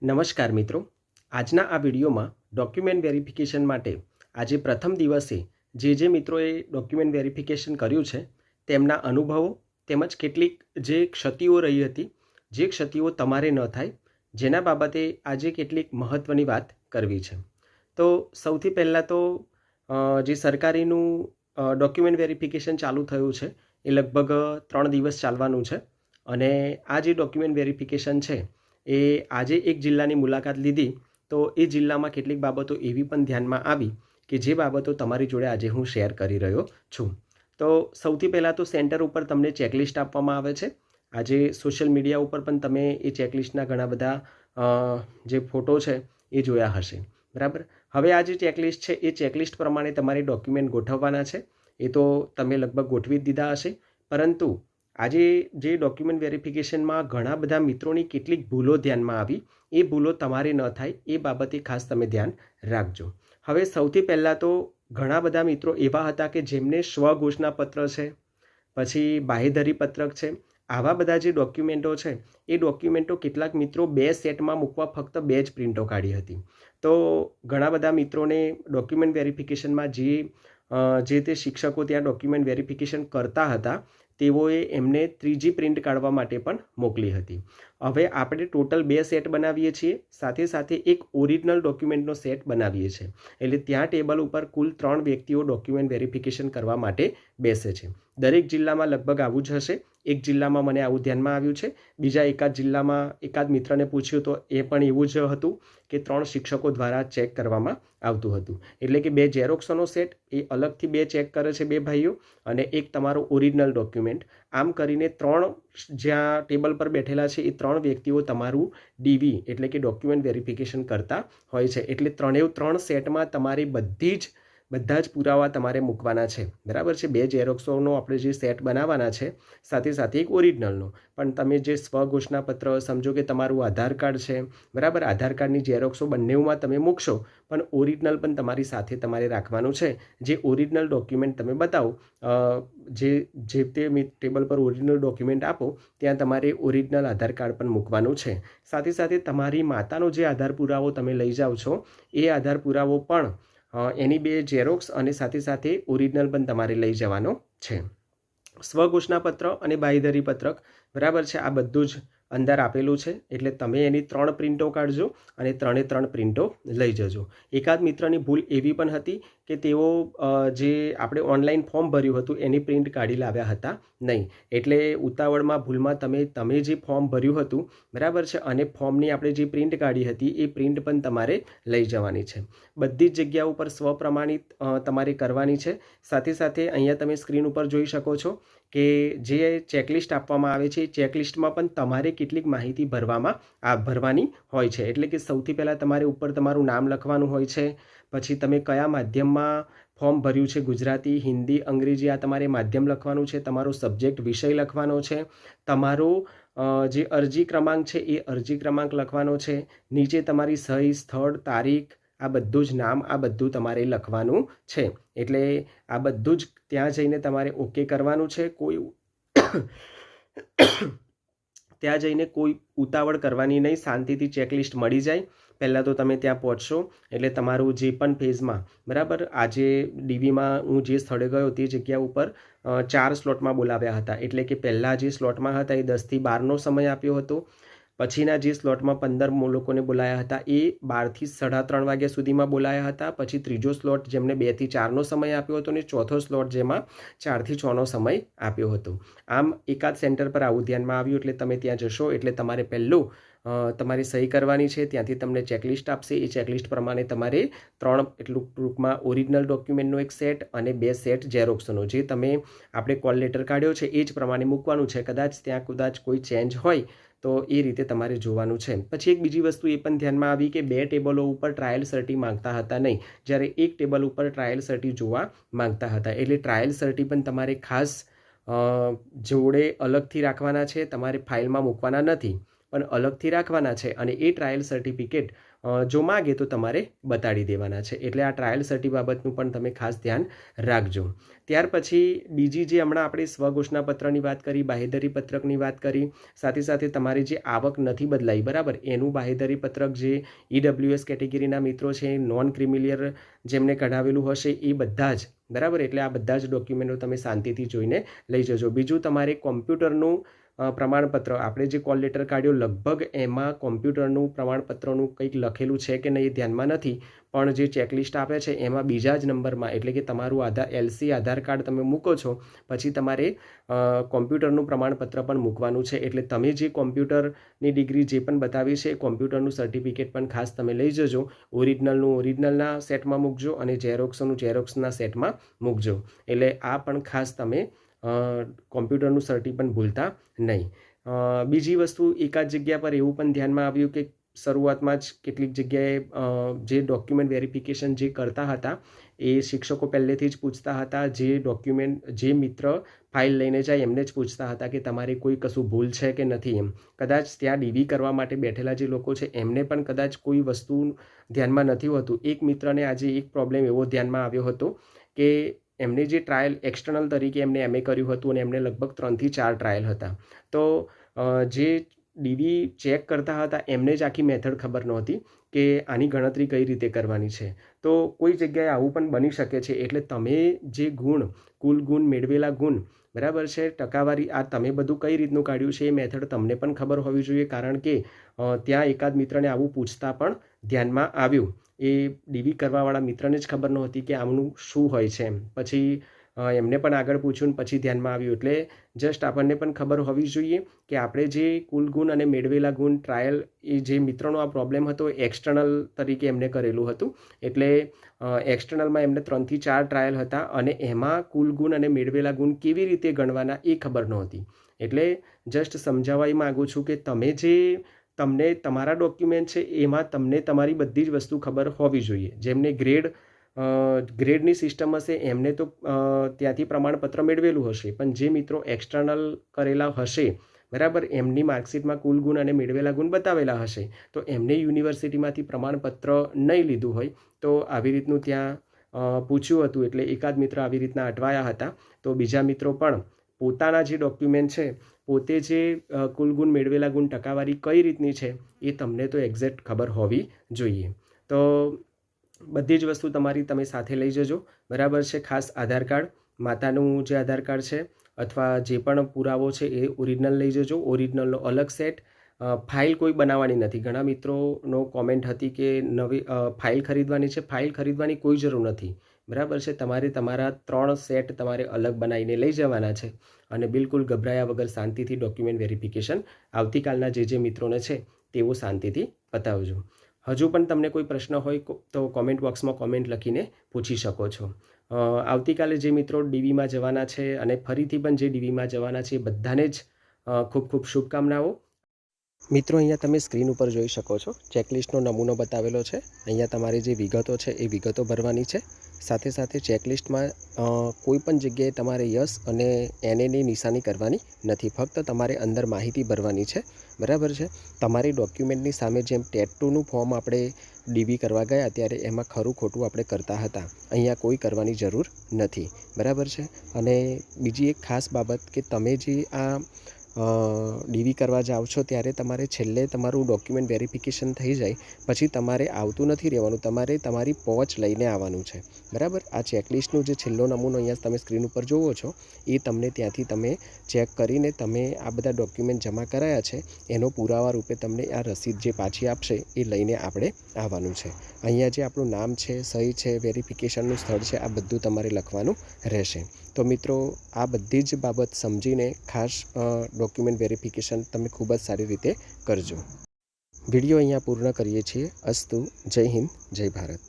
નમસ્કાર મિત્રો, આજના આ વિડીયોમાં ડોક્યુમેન્ટ વેરિફિકેશન માટે આજે પ્રથમ દિવસે જે મિત્રોએ ડોક્યુમેન્ટ વેરિફિકેશન કર્યું છે તેમના અનુભવો તેમજ કેટલીક જે ક્ષતિઓ રહી હતી, જે ક્ષતિઓ તમારે ન થાય, જેના બાબતે આજે કેટલીક મહત્ત્વની વાત કરવી છે. તો સૌથી પહેલાં તો જે સરકારીનું ડોક્યુમેન્ટ વેરિફિકેશન ચાલુ થયું છે એ લગભગ 3 દિવસ ચાલવાનું છે. અને આ જે ડોક્યુમેન્ટ વેરિફિકેશન છે એ આજે એક જિલ્લાની મુલાકાત લીધી તો એ જિલ્લામાં કેટલીક બાબતો એવી પણ ધ્યાનમાં આવી કે જે બાબતો તમારી જોડે આજે હું શેર કરી રહ્યો છું. તો સૌથી પહેલાં તો સેન્ટર ઉપર તમને ચેકલિસ્ટ આપવામાં આવે છે. આજે સોશિયલ મીડિયા ઉપર પણ તમે એ ચેકલિસ્ટના ઘણા બધા જે ફોટો છે એ જોયા હશે, બરાબર. હવે આ જે ચેકલિસ્ટ છે એ ચેકલિસ્ટ પ્રમાણે તમારે ડોક્યુમેન્ટ ગોઠવવાના છે. એ તો તમે લગભગ ગોઠવી જ દીધા હશે, પરંતુ આજે જે ડોક્યુમેન્ટ વેરિફિકેશનમાં ઘણા બધા મિત્રોની કેટલીક ભૂલો ધ્યાનમાં આવી, એ ભૂલો તમારે ન થાય એ બાબતે ખાસ તમે ધ્યાન રાખજો. હવે સૌથી પહેલાં તો ઘણા બધા મિત્રો એવા હતા કે જેમને સ્વઘોષણાપત્ર છે, પછી બાહેધરી પત્રક છે, આવા બધા જે ડોક્યુમેન્ટો છે એ ડોક્યુમેન્ટો કેટલાક મિત્રો 2 સેટમાં મૂકવા ફક્ત 2 જ પ્રિન્ટો કાઢી હતી. તો ઘણા બધા મિત્રોને ડોક્યુમેન્ટ વેરિફિકેશનમાં જે તે શિક્ષકો ત્યાં ડોક્યુમેન્ટ વેરિફિકેશન કરતા હતા તેઓએ એમને 3જી પ્રિન્ટ કાઢવા માટે પણ મોકલી હતી. હવે આપણે ટોટલ 2 સેટ બનાવીએ છીએ, સાથે સાથે એક ઓરિજિનલ ડોક્યુમેન્ટનો સેટ બનાવીએ છીએ. એટલે ત્યાં ટેબલ ઉપર કુલ 3 વ્યક્તિઓ ડોક્યુમેન્ટ વેરિફિકેશન કરવા માટે બેસે છે. દરેક જિલ્લામાં લગભગ આવું જ હશે. એક જિલ્લામાં મને આવું ધ્યાનમાં આવ્યું છે, બીજા એકાદ જિલ્લામાં એકાદ મિત્રને પૂછ્યું તો એ પણ એવું જ હતું કે 3 શિક્ષકો દ્વારા ચેક કરવામાં આવતું હતું. એટલે કે 2 ઝેરોક્સોનો સેટ એ અલગથી 2 ચેક કરે છે 2 ભાઈઓ, અને એક તમારો ઓરિજિનલ ડોક્યુમેન્ટ. આમ કરીને 3 જ્યાં ટેબલ પર બેઠેલા છે એ 3 વ્યક્તિઓ તમારું ડીવી એટલે કે ડોક્યુમેન્ટ વેરિફિકેશન કરતા હોય છે. એટલે 3 સેટમાં તમારે બધા જ પુરાવા તમારે મૂકવાના છે, બરાબર છે. 2 ઝેરોક્સોનો આપણે જે સેટ બનાવવાના છે, સાથે સાથે એક ઓરિજિનલનો. પણ તમે જે સ્વઘોષણાપત્ર, સમજો કે તમારું આધાર કાર્ડ છે, બરાબર, આધાર કાર્ડની ઝેરોક્સો બંનેમાં તમે મૂકશો, પણ ઓરિજિનલ પણ તમારી સાથે તમારે રાખવાનું છે. જે ઓરિજિનલ ડોક્યુમેન્ટ તમે બતાવો, જે તે ટેબલ પર ઓરિજિનલ ડોક્યુમેન્ટ આપો ત્યાં તમારે ઓરિજિનલ આધાર કાર્ડ પણ મૂકવાનું છે. સાથે સાથે તમારી માતાનો જે આધાર પુરાવો તમે લઈ જાઓ છો એ આધાર પુરાવો પણ એની 2 ઝેરોક્સ અને સાથે સાથે ઓરિજિનલ પણ તમારે લઈ જવાનો છે. સ્વઘોષણાપત્ર અને બાંયધરી પત્રક, બરાબર છે, આ બધું જ અંદર આપેલું છે. એટલે તમે એની 3 પ્રિન્ટો કાઢજો અને 3 પ્રિન્ટો લઈ જજો. એકાદ મિત્રની ભૂલ એવી પણ હતી કે તેઓ જે આપણે ઓનલાઈન ફોર્મ ભર્યું હતું એની પ્રિન્ટ કાઢી લાવ્યા હતા નહીં. એટલે ઉતાવળમાં ભૂલમાં તમે જે ફોર્મ ભર્યું હતું, બરાબર છે, અને ફોર્મની આપણે જે પ્રિન્ટ કાઢી હતી એ પ્રિન્ટ પણ તમારે લઈ જવાની છે. બધી જ જગ્યા ઉપર સ્વપ્રમાણિત તમારે કરવાની છે. સાથે સાથે અહીંયા તમે સ્ક્રીન ઉપર જોઈ શકો છો કે જે ચેકલિસ્ટ આપવામાં આવે છે એ ચેકલિસ્ટમાં પણ તમારે કેટલીક માહિતી ભરવાની હોય છે. એટલે કે સૌથી પહેલાં તમારે ઉપર તમારું નામ લખવાનું હોય છે. પછી તમે કયા માધ્યમમાં ફોર્મ ભર્યું છે, ગુજરાતી, હિન્દી, અંગ્રેજી, આ તમારે માધ્યમ લખવાનું છે. તમારો સબ્જેક્ટ વિષય લખવાનો છે. તમારો જે અરજી ક્રમાંક છે એ અરજી ક્રમાંક લખવાનો છે. નીચે તમારી સહી, સ્થળ, તારીખ, આ બધું જ નામ, આ બધું તમારે લખવાનું છે. એટલે આ બધું જ ત્યાં જઈને તમારે ઓકે કરવાનું છે. ત્યાં જઈને કોઈ ઉતાવળ કરવાની નહીં, શાંતિથી ચેકલિસ્ટ મળી જાય. પહેલાં તો તમે ત્યાં પહોંચશો એટલે તમારું જે પણ ફેઝમાં, બરાબર, આજે ડીવીમાં હું જે સ્થળે ગયો તે જગ્યા ઉપર 4 સ્લોટમાં બોલાવ્યા હતા. એટલે કે પહેલાં જે સ્લોટમાં હતા એ 10 થી 12નો સમય આપ્યો હતો. પછીના જે સ્લોટમાં 15 લોકોને બોલાયા હતા એ 12 થી 3:30 વાગ્યા સુધીમાં બોલાયા હતા. પછી ત્રીજો સ્લોટ જેમને 2 થી 4નો સમય આપ્યો હતો, અને ચોથો સ્લોટ જેમાં 4 થી 6નો સમય આપ્યો હતો. આમ એકાદ સેન્ટર પર આવું ધ્યાનમાં આવ્યું એટલે તમે ત્યાં જશો એટલે તમારે પહેલું તમારે સહી કરવાની છે. ત્યાંથી તમને ચેકલિસ્ટ આપશે. એ ચેકલિસ્ટ પ્રમાણે તમારે 3 એટલું ટૂંકમાં ઓરિજિનલ ડોક્યુમેન્ટનો એક સેટ અને 2 સેટ ઝેરોક્સનો, જે તમે આપણે કોલ લેટર કાઢ્યો છે એ જ પ્રમાણે મૂકવાનું છે. કદાચ કોઈ ચેન્જ હોય તો એ રીતે તમારે જોવાનું છે. પછી એક બીજી વસ્તુ એ પણ ધ્યાનમાં આવી કે 2 ટેબલો ઉપર ટ્રાયલ સર્ટી માંગતા હતા નહીં, જ્યારે એક ટેબલ ઉપર ટ્રાયલ સર્ટી જોવા માંગતા હતા. એટલે ટ્રાયલ સર્ટી પણ તમારે ખાસ જોડે અલગથી રાખવાના છે, તમારે ફાઇલમાં મૂકવાના નથી. પણ અલગથી રાખવાના છે અને એ ટ્રાયલ સર્ટિફિકેટ જો માગે તો તમારે બતાડી દેવાના છે. એટલે આ ટ્રાયલ સર્ટિ બાબતનું પણ તમે ખાસ ધ્યાન રાખજો. ત્યાર પછી બીજી જે હમણાં આપણે સ્વઘોષણાપત્રની વાત કરી, બાહેધરી પત્રકની વાત કરી, સાથે સાથે તમારી જે આવક નથી બદલાઈ, બરાબર, એનું બાહેધરી પત્રક જે EWS કેટેગરીના મિત્રો છે, નોન ક્રિમિલિયર જેમને કઢાવેલું હશે એ બધા જ, બરાબર. એટલે આ બધા જ ડોક્યુમેન્ટો તમે શાંતિથી જોઈને લઈ જજો. બીજું, તમારે કોમ્પ્યુટરનું પ્રમાણપત્ર, આપણે જે કોલ લેટર કાઢ્યો લગભગ એમાં કોમ્પ્યુટરનું પ્રમાણપત્રનું કંઈક લખેલું છે કે નહીં એ ધ્યાનમાં નથી, પણ જે ચેકલિસ્ટ આપે છે એમાં બીજા જ નંબરમાં, એટલે કે તમારું LC આધાર કાર્ડ તમે મૂકો છો પછી તમારે કોમ્પ્યુટરનું પ્રમાણપત્ર પણ મૂકવાનું છે. એટલે તમે જે કોમ્પ્યુટરની ડિગ્રી જે પણ બતાવી છે એ કોમ્પ્યુટરનું સર્ટિફિકેટ પણ ખાસ તમે લઈ જજો. ઓરિજિનલના સેટમાં મૂકજો અને ઝેરોક્સના સેટમાં મૂકજો. એટલે આ પણ ખાસ તમે કોમ્પ્યુટરનું સર્ટિ પણ ભૂલતા નહીં. બીજી વસ્તુ, એકાદ જગ્યા પર એવું પણ ધ્યાનમાં આવ્યું કે શરૂઆતમાં જ કેટલીક જગ્યાએ જે ડોક્યુમેન્ટ વેરિફિકેશન જે કરતા હતા એ શિક્ષકો પહેલેથી જ પૂછતા હતા. જે મિત્ર ફાઇલ લઈને જાય એમને જ પૂછતા હતા કે તમારે કોઈ કશું ભૂલ છે કે નથી એમ. કદાચ ત્યાં DV કરવા માટે બેઠેલા જે લોકો છે એમને પણ કદાચ કોઈ વસ્તુ ધ્યાનમાં નથી હોતું. એક મિત્રને આજે એક પ્રોબ્લેમ એવો ધ્યાનમાં આવ્યો હતો કે એમને જે ટ્રાયલ એક્સટર્નલ તરીકે એમને MA કર્યું હતું અને એમને લગભગ 3 થી 4 ટ્રાયલ હતા. તો જે DV ચેક કરતા હતા એમને જ આખી મેથડ ખબર નહોતી કે આની ગણતરી કઈ રીતે કરવાની છે. તો કોઈ જગ્યાએ આવું પણ બની શકે છે. એટલે તમે જે ગુણ, કુલ ગુણ, મેળવેલા ગુણ, બરાબર છે, ટકાવારી, આ તમે બધું કઈ રીતનું કાઢ્યું છે એ મેથડ તમને પણ ખબર હોવી જોઈએ. કારણ કે ત્યાં એકાદ મિત્રને આવું પૂછતા પણ ધ્યાનમાં આવ્યું. એ DV કરવાવાળા મિત્રને જ ખબર નહોતી કે આમનું શું હોય છે એમ. પછી એમને પણ આગળ પૂછ્યું પછી ધ્યાનમાં આવ્યું. એટલે જસ્ટ આપણને પણ ખબર હોવી જોઈએ કે આપણે જે કુલ ગુણ અને મેળવેલા ગુણ ટ્રાયલ, એ જે મિત્રનો આ પ્રોબ્લેમ હતો એક્સટર્નલ તરીકે એમને કરેલું હતું. એટલે એક્સટર્નલમાં એમને 3 થી 4 ટ્રાયલ હતા અને એમાં કુલ ગુણ અને મેળવેલા ગુણ કેવી રીતે ગણવાના એ ખબર નહોતી. એટલે જસ્ટ સમજાવવા માગું છું કે તમને તમારા ડોક્યુમેન્ટ છે એમાં તમને તમારી બધી જ વસ્તુ ખબર હોવી જોઈએ. જેમને ગ્રેડની સિસ્ટમ હશે એમને તો ત્યાંથી પ્રમાણપત્ર મેળવેલું હશે, પણ જે મિત્રો એક્સટર્નલ કરેલા હશે, બરાબર, એમની માર્કશીટમાં કુલ ગુણ અને મેળવેલા ગુણ બતાવેલા હશે, તો એમને યુનિવર્સિટીમાંથી પ્રમાણપત્ર નહીં લીધું હોય તો આવી રીતનું ત્યાં પૂછ્યું હતું. એટલે એકાદ મિત્ર આવી રીતના અટવાયા હતા. તો બીજા મિત્રો પણ પોતાના જે ડોક્યુમેન્ટ છે, પોતે જે કુલ ગુણ, મેળવેલા ગુણ, ટકાવારી કઈ રીતની છે એ તમને તો એક્ઝેક્ટ ખબર હોવી જોઈએ. તો બધી જ વસ્તુ તમે સાથે લઈ જજો, બરાબર છે. ખાસ આધાર કાર્ડ, માતાનું જે આધાર કાર્ડ છે અથવા જે પણ પુરાવો છે એ ઓરિજિનલ લઈ જજો. ઓરિજિનલનો અલગ સેટ. ફાઇલ કોઈ બનાવવાની નથી. ઘણા મિત્રોનો કોમેન્ટ હતી કે નવી ફાઇલ ખરીદવાની છે. ફાઇલ ખરીદવાની કોઈ જરૂર નથી, બરાબર છે. તમારે તમારા 3 સેટ તમારે અલગ બનાવીને લઈ જવાના છે અને બિલકુલ ગભરાયા વગર શાંતિથી ડોક્યુમેન્ટ વેરિફિકેશન આવતીકાલના જે મિત્રોને છે તેઓ શાંતિથી બતાવજો. હજુ પણ તમને કોઈ પ્રશ્ન હોય તો કોમેન્ટ બોક્સમાં કોમેન્ટ લખીને પૂછી શકો છો. આવતીકાલે જે મિત્રો DVમાં જવાના છે અને ફરીથી પણ જે DVમાં જવાના છે એ બધાને જ ખૂબ ખૂબ શુભકામનાઓ. મિત્રો, અહીંયા તમે સ્ક્રીન ઉપર જોઈ શકો છો ચેકલિસ્ટનો નમૂનો બતાવેલો છે. અહીંયા તમારી જે વિગતો છે એ વિગતો ભરવાની છે. સાથે સાથે ચેકલિસ્ટમાં કોઈ પણ જગ્યાએ તમારે યસ અને NAની નિશાની કરવાની નથી. ફક્ત તમારે અંદર માહિતી ભરવાની છે, બરાબર છે. તમારી ડોક્યુમેન્ટની સામે જેમ ટેટ 2નું ફોર્મ આપણે DV કરવા ગયા ત્યારે એમાં ખરું ખોટું આપણે કરતા હતા, અહીંયા કોઈ કરવાની જરૂર નથી, બરાબર છે. અને બીજી એક ખાસ બાબત કે તમે જે આ DV કરવા જાઓ છો ત્યારે તમારે છેલ્લે તમારું ડોક્યુમેન્ટ વેરિફિકેશન થઈ જાય પછી તમારે આવતું નથી રહેવાનું, તમારે તમારી પહોંચ લઈને આવવાનું છે, બરાબર. આ ચેકલિસ્ટનું જે છેલ્લો નમૂનો અહીંયા તમે સ્ક્રીન ઉપર જુઓ છો એ તમને ત્યાંથી તમે ચેક કરીને તમે આ બધા ડોક્યુમેન્ટ જમા કરાયા છે એનો પુરાવા રૂપે તમને આ રસીદ જે પાછી આપશે એ લઈને આપણે આવવાનું છે. અહીંયા જે આપણું નામ છે, સહી છે, વેરિફિકેશનનું સ્થળ છે, આ બધું તમારે લખવાનું રહેશે. તો મિત્રો, આ બધી જ બાબત સમજીને ખાસ ડોક્યુમેન્ટ વેરિફિકેશન તમે ખૂબ જ સારી રીતે કરજો. વિડીયો અહીંયા પૂર્ણ કરીએ છીએ. અસ્તુ. જય હિન્દ, જય ભારત.